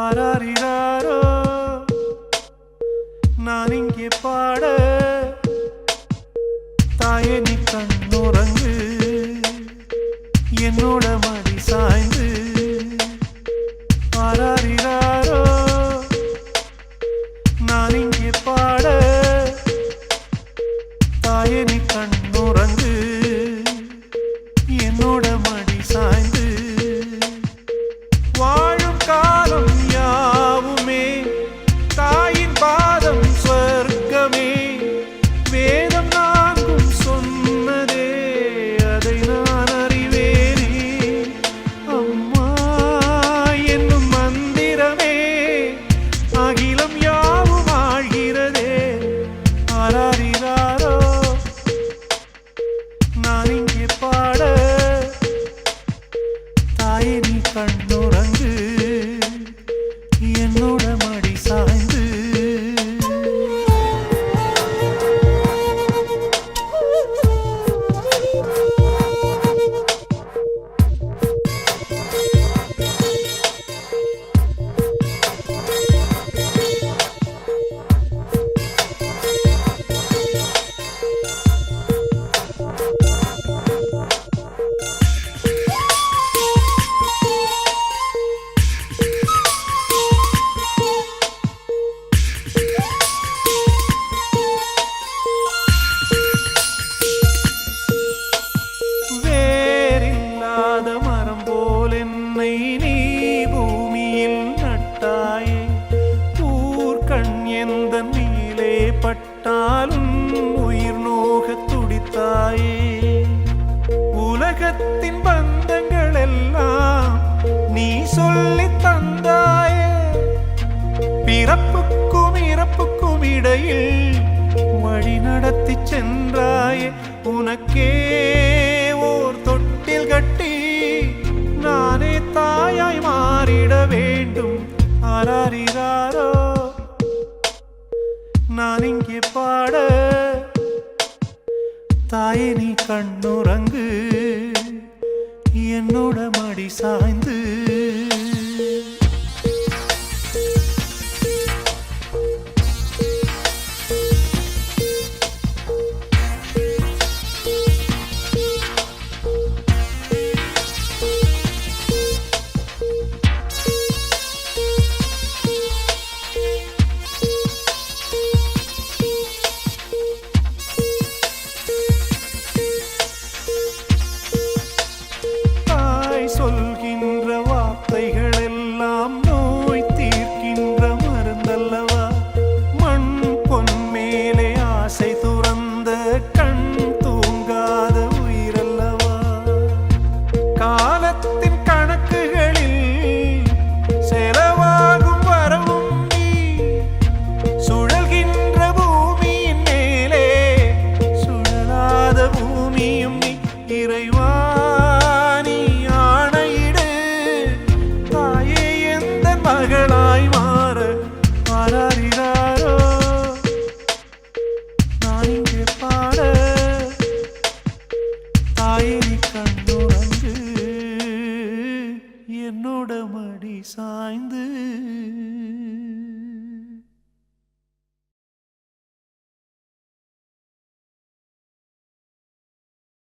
ஆராரிராரோ நான் இங்கே பாட தாயே நீ கண்ணுறங்கு என்னோட மடி சாய்ந்து ஆராரிராரோ நான் இங்கே பாட தாயே நீ கண்ணுறங்கு என்னோட மடி சாய்ந்து வாழும் காலம் யாவுமே தாயின் பாதம் ஸ்வர்க்கமே வேதம் நான்கும் சொன்னதே அதை நான் அறிவேனே அம்மா என்னும் மந்திரமே அகிலம் யாவும் ஆழ்கிறதே ஆராரிராரோ நான் இங்கே பாட தாயே நீ கண்ணுறங்கு என்னோட மடி சாய்ந்து மரம் போல் என்னை நீ பூமியில் நட்டாயே ஊர்கண் எந்த நீலே பட்டாலும் உயிர் நோக துடித்தாயே உலகத்தின் பந்தங்கள் எல்லாம் நீ சொல்லி தந்தாயே பிறப்புக்கும் இறப்புக்கும் இடையில் வழி நடத்தி சென்றாயே உனக்கே ஓர் தொட்டில் கட்டி நானே தாயாய் மாறிட வேண்டும் ஆராரிராரோ நான் இங்கே பாட தாயே நீ கண்ணுறங்கு என்னோட மடி சாய்ந்து